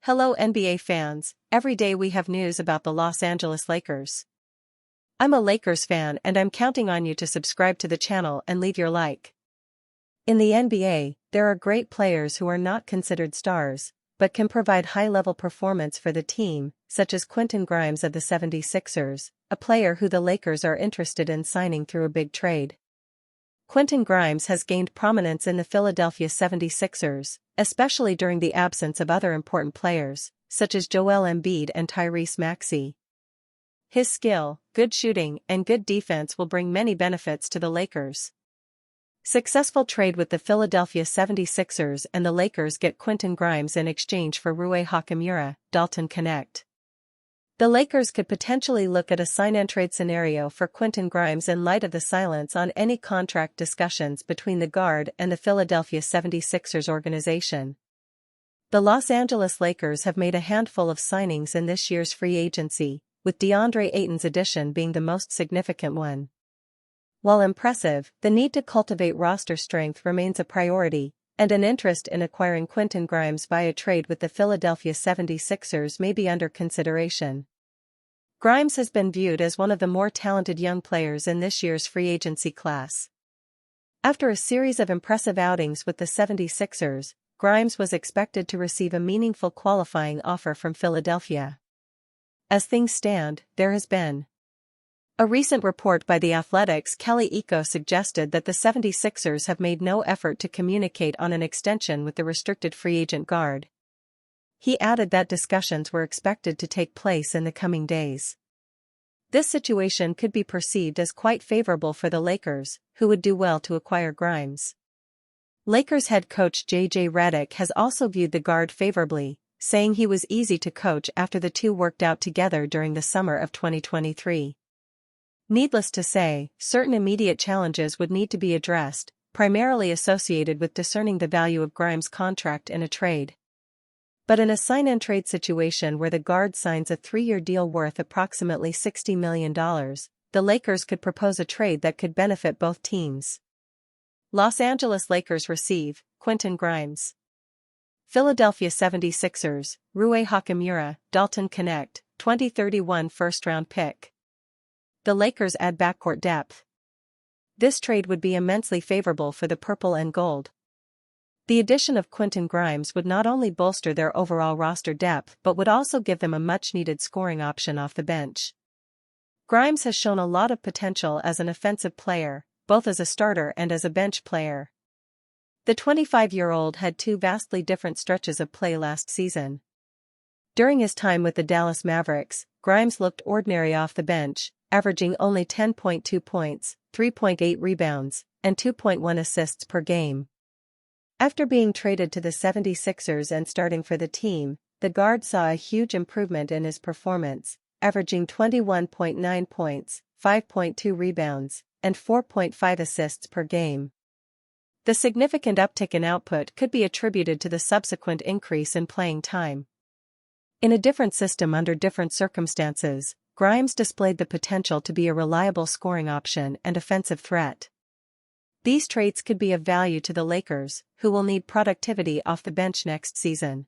Hello NBA fans, every day we have news about the Los Angeles Lakers. I'm a Lakers fan and I'm counting on you to subscribe to the channel and leave your like. In the NBA, there are great players who are not considered stars, but can provide high-level performance for the team, such as Quentin Grimes of the 76ers, a player who the Lakers are interested in signing through a big trade. Quentin Grimes has gained prominence in the Philadelphia 76ers, especially during the absence of other important players, such as Joel Embiid and Tyrese Maxey. His skill, good shooting, and good defense will bring many benefits to the Lakers. Successful trade with the Philadelphia 76ers and the Lakers get Quentin Grimes in exchange for Rui Hachimura, Dalton Connect. The Lakers could potentially look at a sign-and-trade scenario for Quentin Grimes in light of the silence on any contract discussions between the guard and the Philadelphia 76ers organization. The Los Angeles Lakers have made a handful of signings in this year's free agency, with DeAndre Ayton's addition being the most significant one. While impressive, the need to cultivate roster strength remains a priority, and an interest in acquiring Quentin Grimes via trade with the Philadelphia 76ers may be under consideration. Grimes has been viewed as one of the more talented young players in this year's free agency class. After a series of impressive outings with the 76ers, Grimes was expected to receive a meaningful qualifying offer from Philadelphia. As things stand, there has been. A recent report by The Athletic's Kelly Iko suggested that the 76ers have made no effort to communicate on an extension with the restricted free agent guard. He added that discussions were expected to take place in the coming days. This situation could be perceived as quite favorable for the Lakers, who would do well to acquire Grimes. Lakers head coach J.J. Redick has also viewed the guard favorably, saying he was easy to coach after the two worked out together during the summer of 2023. Needless to say, certain immediate challenges would need to be addressed, primarily associated with discerning the value of Grimes' contract in a trade. But in a sign-and-trade situation where the guard signs a 3-year deal worth approximately $60 million, the Lakers could propose a trade that could benefit both teams. Los Angeles Lakers receive Quentin Grimes. Philadelphia 76ers, Rui Hachimura, Dalton Connect, 2031 first-round pick. The Lakers add backcourt depth. This trade would be immensely favorable for the purple and gold. The addition of Quentin Grimes would not only bolster their overall roster depth but would also give them a much-needed scoring option off the bench. Grimes has shown a lot of potential as an offensive player, both as a starter and as a bench player. The 25-year-old had two vastly different stretches of play last season. During his time with the Dallas Mavericks, Grimes looked ordinary off the bench, averaging only 10.2 points, 3.8 rebounds, and 2.1 assists per game. After being traded to the 76ers and starting for the team, the guard saw a huge improvement in his performance, averaging 21.9 points, 5.2 rebounds, and 4.5 assists per game. The significant uptick in output could be attributed to the subsequent increase in playing time. In a different system under different circumstances, Grimes displayed the potential to be a reliable scoring option and offensive threat. These traits could be of value to the Lakers, who will need productivity off the bench next season.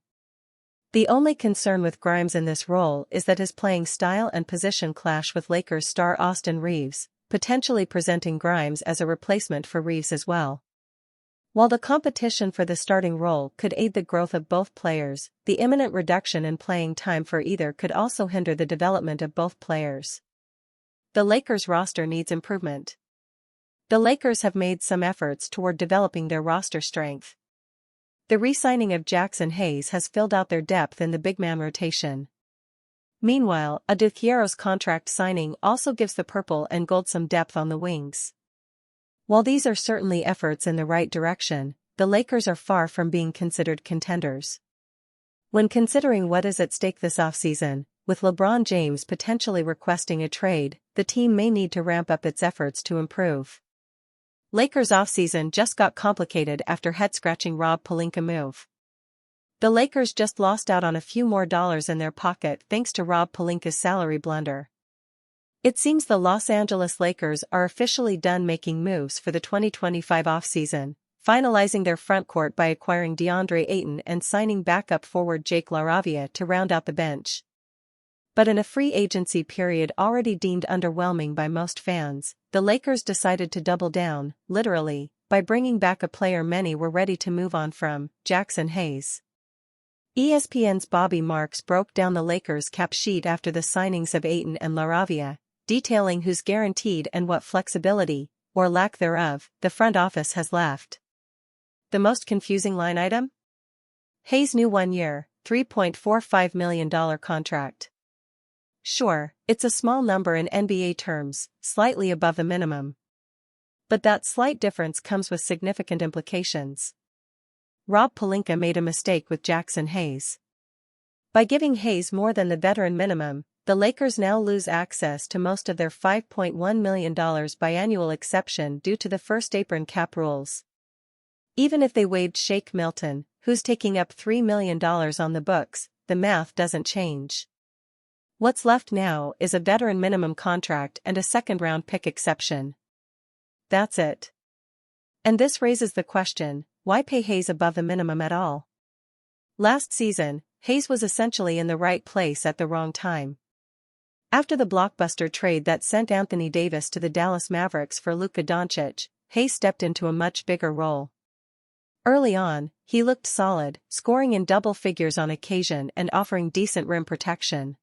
The only concern with Grimes in this role is that his playing style and position clash with Lakers star Austin Reeves, potentially presenting Grimes as a replacement for Reeves as well. While the competition for the starting role could aid the growth of both players, the imminent reduction in playing time for either could also hinder the development of both players. The Lakers roster needs improvement. The Lakers have made some efforts toward developing their roster strength. The re-signing of Jackson Hayes has filled out their depth in the big man rotation. Meanwhile, Adebayo's contract signing also gives the purple and gold some depth on the wings. While these are certainly efforts in the right direction, the Lakers are far from being considered contenders. When considering what is at stake this offseason, with LeBron James potentially requesting a trade, the team may need to ramp up its efforts to improve. Lakers offseason just got complicated after head-scratching Rob Pelinka move. The Lakers just lost out on a few more dollars in their pocket thanks to Rob Pelinka's salary blunder. It seems the Los Angeles Lakers are officially done making moves for the 2025 offseason, finalizing their frontcourt by acquiring DeAndre Ayton and signing backup forward Jake LaRavia to round out the bench. But in a free agency period already deemed underwhelming by most fans, the Lakers decided to double down, literally, by bringing back a player many were ready to move on from, Jackson Hayes. ESPN's Bobby Marks broke down the Lakers' cap sheet after the signings of Ayton and LaRavia, detailing who's guaranteed and what flexibility, or lack thereof, the front office has left. The most confusing line item? Hayes' new one-year, $3.45 million contract. Sure, it's a small number in NBA terms, slightly above the minimum. But that slight difference comes with significant implications. Rob Pelinka made a mistake with Jackson Hayes. By giving Hayes more than the veteran minimum, the Lakers now lose access to most of their $5.1 million biannual exception due to the first apron cap rules. Even if they waived Shake Milton, who's taking up $3 million on the books, the math doesn't change. What's left now is a veteran minimum contract and a second-round pick exception. That's it. And this raises the question, why pay Hayes above the minimum at all? Last season, Hayes was essentially in the right place at the wrong time. After the blockbuster trade that sent Anthony Davis to the Dallas Mavericks for Luka Doncic, Hayes stepped into a much bigger role. Early on, he looked solid, scoring in double figures on occasion and offering decent rim protection.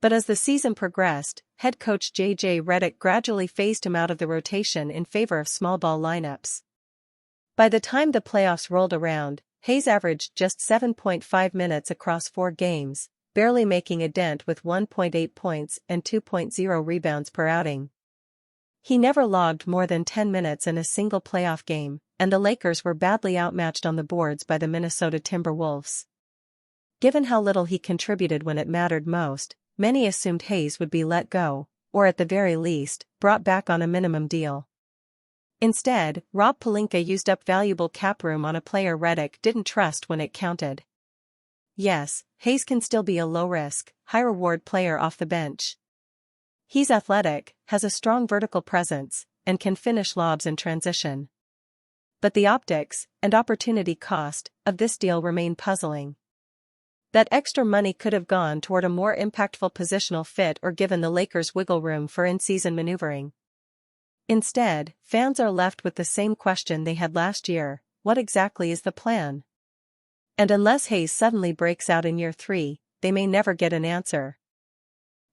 But as the season progressed, head coach J.J. Redick gradually phased him out of the rotation in favor of small ball lineups. By the time the playoffs rolled around, Hayes averaged just 7.5 minutes across 4 games, barely making a dent with 1.8 points and 2.0 rebounds per outing. He never logged more than 10 minutes in a single playoff game, and the Lakers were badly outmatched on the boards by the Minnesota Timberwolves. Given how little he contributed when it mattered most, many assumed Hayes would be let go, or at the very least, brought back on a minimum deal. Instead, Rob Pelinka used up valuable cap room on a player Redick didn't trust when it counted. Yes, Hayes can still be a low-risk, high-reward player off the bench. He's athletic, has a strong vertical presence, and can finish lobs in transition. But the optics, and opportunity cost, of this deal remain puzzling. That extra money could have gone toward a more impactful positional fit or given the Lakers wiggle room for in-season maneuvering. Instead, fans are left with the same question they had last year: what exactly is the plan? And unless Hayes suddenly breaks out in year 3, they may never get an answer.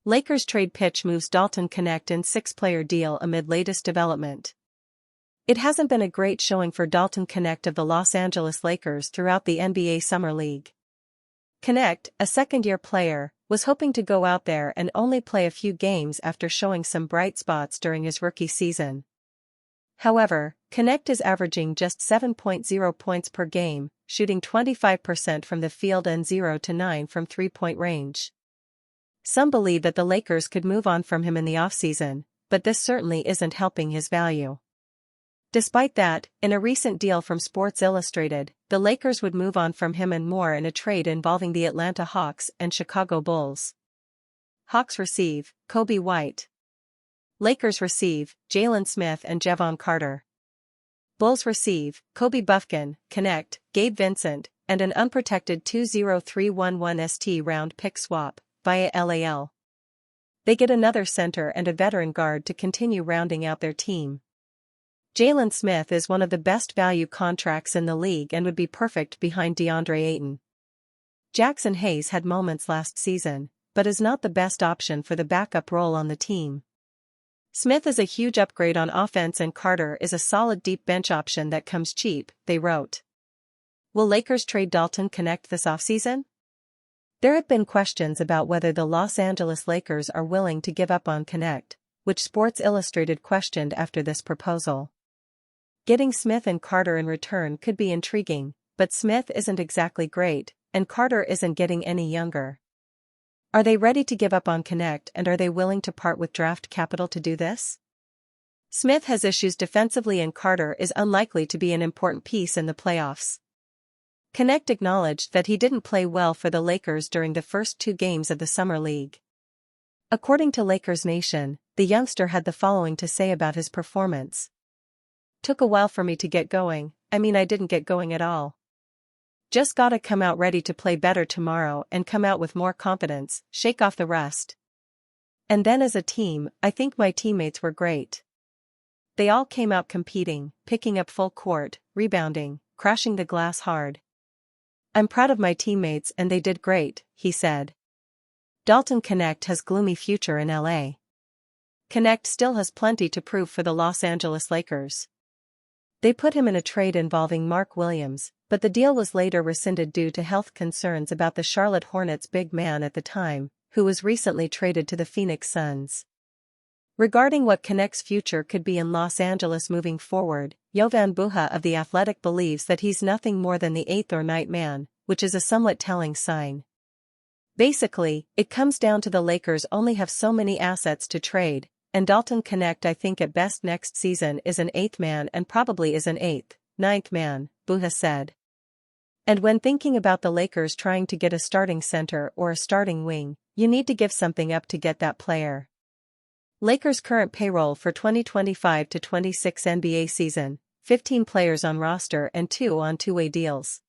Lakers trade pitch moves Dalton Knecht in 6-player deal amid latest development. It hasn't been a great showing for Dalton Knecht of the Los Angeles Lakers throughout the NBA Summer League. Knecht, a second-year player, was hoping to go out there and only play a few games after showing some bright spots during his rookie season. However, Knecht is averaging just 7.0 points per game, shooting 25% from the field and 0 to 9 from three-point range. Some believe that the Lakers could move on from him in the offseason, but this certainly isn't helping his value. Despite that, in a recent deal from Sports Illustrated, the Lakers would move on from him and more in a trade involving the Atlanta Hawks and Chicago Bulls. Hawks receive Kobe White. Lakers receive Jalen Smith and Jevon Carter. Bulls receive Kobe Bufkin, Knecht, Gabe Vincent, and an unprotected 20311 ST round pick swap via LAL. They get another center and a veteran guard to continue rounding out their team. Jalen Smith is one of the best value contracts in the league and would be perfect behind DeAndre Ayton. Jackson Hayes had moments last season, but is not the best option for the backup role on the team. Smith is a huge upgrade on offense and Carter is a solid deep bench option that comes cheap, they wrote. Will Lakers trade Dalton Knecht this offseason? There have been questions about whether the Los Angeles Lakers are willing to give up on Knecht, which Sports Illustrated questioned after this proposal. Getting Smith and Carter in return could be intriguing, but Smith isn't exactly great, and Carter isn't getting any younger. Are they ready to give up on Knecht and are they willing to part with draft capital to do this? Smith has issues defensively and Carter is unlikely to be an important piece in the playoffs. Knecht acknowledged that he didn't play well for the Lakers during the first 2 games of the Summer League. According to Lakers Nation, the youngster had the following to say about his performance. "Took a while for me to get going. I didn't get going at all. Just gotta come out ready to play better tomorrow and come out with more confidence, shake off the rust. And then as a team, I think my teammates were great. They all came out competing, picking up full court, rebounding, crashing the glass hard. I'm proud of my teammates and they did great," he said. Dalton Knecht has gloomy future in LA. Knecht still has plenty to prove for the Los Angeles Lakers. They put him in a trade involving Mark Williams, but the deal was later rescinded due to health concerns about the Charlotte Hornets' big man at the time, who was recently traded to the Phoenix Suns. Regarding what Knecht's future could be in Los Angeles moving forward, Jovan Buha of The Athletic believes that he's nothing more than the eighth or ninth man, which is a somewhat telling sign. Basically, it comes down to the Lakers only have so many assets to trade, and Dalton Knecht I think at best next season is an eighth man and probably is an eighth, ninth man, Buha said. And when thinking about the Lakers trying to get a starting center or a starting wing, you need to give something up to get that player. Lakers' current payroll for 2025-26 NBA season, 15 players on roster and 2 on two-way deals.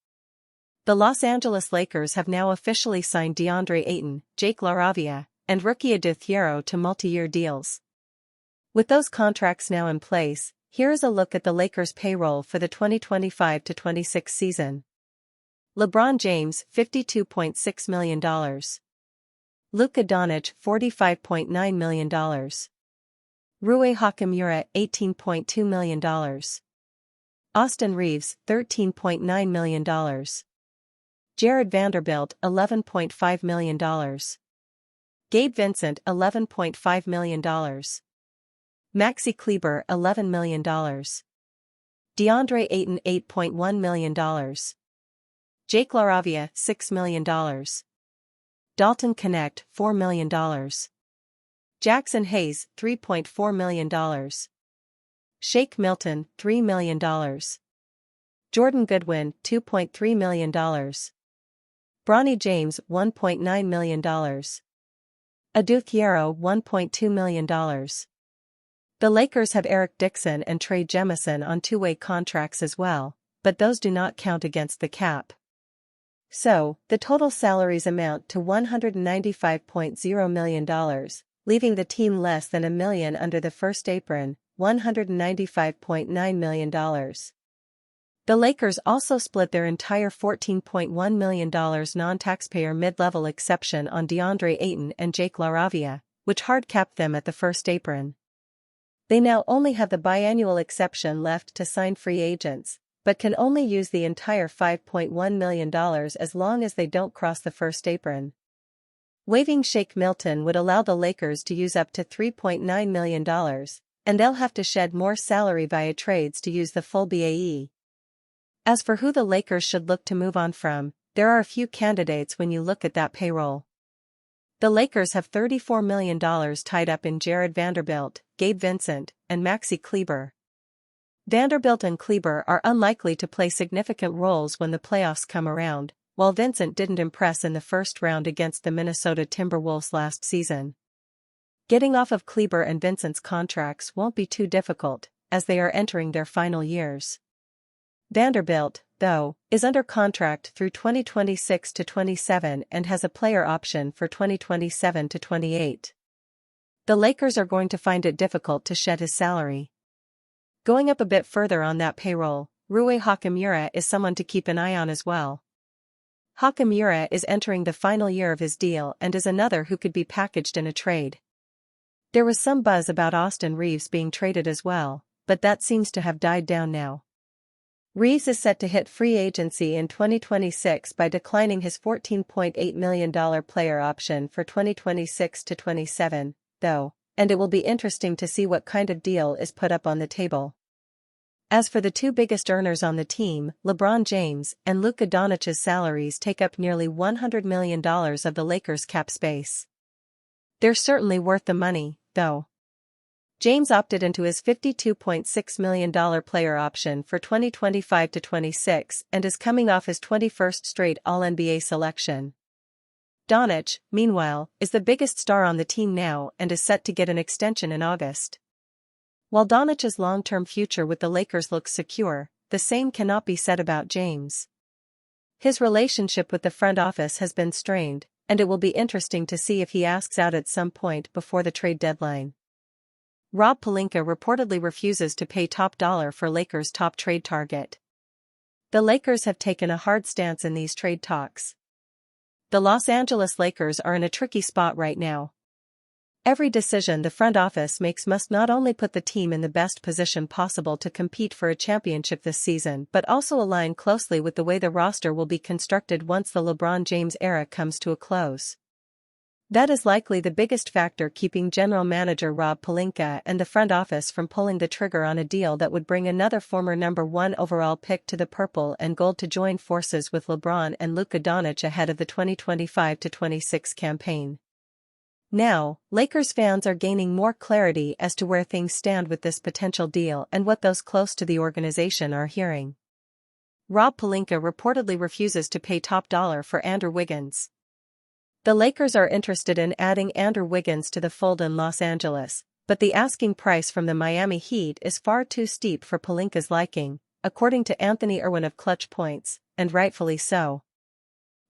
The Los Angeles Lakers have now officially signed DeAndre Ayton, Jake LaRavia, and rookie Adou Thiero to multi-year deals. With those contracts now in place, here is a look at the Lakers' payroll for the 2025-26 season. LeBron James, $52.6 million. Luka Doncic, $45.9 million. Rui Hachimura, $18.2 million. Austin Reeves, $13.9 million. Jared Vanderbilt, $11.5 million. Gabe Vincent, $11.5 million. Maxi Kleber, $11 million. DeAndre Ayton, $8.1 million. Jake LaRavia, $6 million. Dalton Knecht, $4 million. Jackson Hayes, $3.4 million. Shake Milton, $3 million. Jordan Goodwin, $2.3 million. Bronny James, $1.9 million. Adou Thiero, $1.2 million. The Lakers have Eric Dixon and Trey Jemison on two-way contracts as well, but those do not count against the cap. So, the total salaries amount to $195.0 million, leaving the team less than $1 million under the first apron, $195.9 million. The Lakers also split their entire $14.1 million non-taxpayer mid-level exception on DeAndre Ayton and Jake LaRavia, which hard-capped them at the first apron. They now only have the biannual exception left to sign free agents, but can only use the entire $5.1 million as long as they don't cross the first apron. Waiving Shake Milton would allow the Lakers to use up to $3.9 million, and they'll have to shed more salary via trades to use the full BAE. As for who the Lakers should look to move on from, there are a few candidates when you look at that payroll. The Lakers have $34 million tied up in Jared Vanderbilt, Gabe Vincent, and Maxi Kleber. Vanderbilt and Kleber are unlikely to play significant roles when the playoffs come around, while Vincent didn't impress in the first round against the Minnesota Timberwolves last season. Getting off of Kleber and Vincent's contracts won't be too difficult, as they are entering their final years. Vanderbilt, though, is under contract through 2026-27 and has a player option for 2027-28. The Lakers are going to find it difficult to shed his salary. Going up a bit further on that payroll, Rui Hachimura is someone to keep an eye on as well. Hachimura is entering the final year of his deal and is another who could be packaged in a trade. There was some buzz about Austin Reeves being traded as well, but that seems to have died down now. Reeves is set to hit free agency in 2026 by declining his $14.8 million player option for 2026-27, though, and it will be interesting to see what kind of deal is put up on the table. As for the two biggest earners on the team, LeBron James and Luka Doncic's salaries take up nearly $100 million of the Lakers' cap space. They're certainly worth the money, though. James opted into his $52.6 million player option for 2025-26 and is coming off his 21st straight All-NBA selection. Doncic, meanwhile, is the biggest star on the team now and is set to get an extension in August. While Doncic's long-term future with the Lakers looks secure, the same cannot be said about James. His relationship with the front office has been strained, and it will be interesting to see if he asks out at some point before the trade deadline. Rob Pelinka reportedly refuses to pay top dollar for Lakers' top trade target. The Lakers have taken a hard stance in these trade talks. The Los Angeles Lakers are in a tricky spot right now. Every decision the front office makes must not only put the team in the best position possible to compete for a championship this season but also align closely with the way the roster will be constructed once the LeBron James era comes to a close. That is likely the biggest factor keeping general manager Rob Pelinka and the front office from pulling the trigger on a deal that would bring another former number 1 overall pick to the purple and gold to join forces with LeBron and Luka Doncic ahead of the 2025-26 campaign. Now, Lakers fans are gaining more clarity as to where things stand with this potential deal and what those close to the organization are hearing. Rob Pelinka reportedly refuses to pay top dollar for Andrew Wiggins. The Lakers are interested in adding Andrew Wiggins to the fold in Los Angeles, but the asking price from the Miami Heat is far too steep for Pelinka's liking, according to Anthony Irwin of Clutch Points, and rightfully so.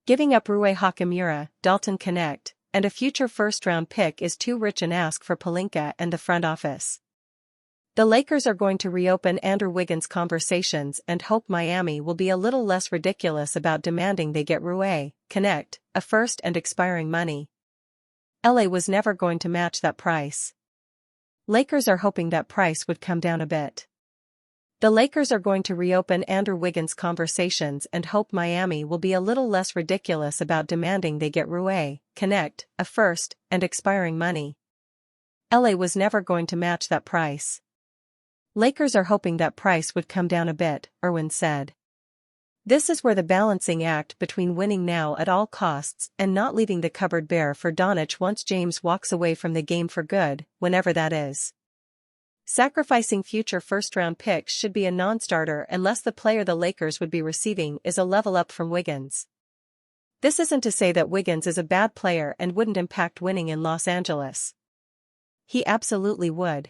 Giving up Rui Hachimura, Dalton Knecht, and a future first-round pick is too rich an ask for Pelinka and the front office. The Lakers are going to reopen Andrew Wiggins' conversations and hope Miami will be a little less ridiculous about demanding they get Rui Knecht, a first and expiring money. LA was never going to match that price. Lakers are hoping that price would come down a bit. The Lakers are going to reopen Andrew Wiggins' conversations and hope Miami will be a little less ridiculous about demanding they get Rui Knecht, a first and expiring money. LA was never going to match that price. Lakers are hoping that price would come down a bit, Irwin said. This is where the balancing act between winning now at all costs and not leaving the cupboard bare for Doncic once James walks away from the game for good, whenever that is. Sacrificing future first-round picks should be a non-starter unless the player the Lakers would be receiving is a level up from Wiggins. This isn't to say that Wiggins is a bad player and wouldn't impact winning in Los Angeles. He absolutely would.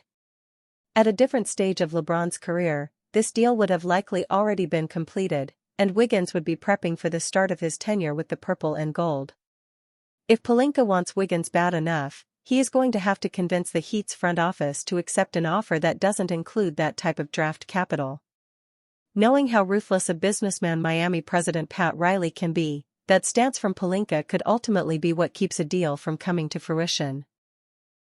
At a different stage of LeBron's career, this deal would have likely already been completed, and Wiggins would be prepping for the start of his tenure with the purple and gold. If Pelinka wants Wiggins bad enough, he is going to have to convince the Heat's front office to accept an offer that doesn't include that type of draft capital. Knowing how ruthless a businessman Miami president Pat Riley can be, that stance from Pelinka could ultimately be what keeps a deal from coming to fruition.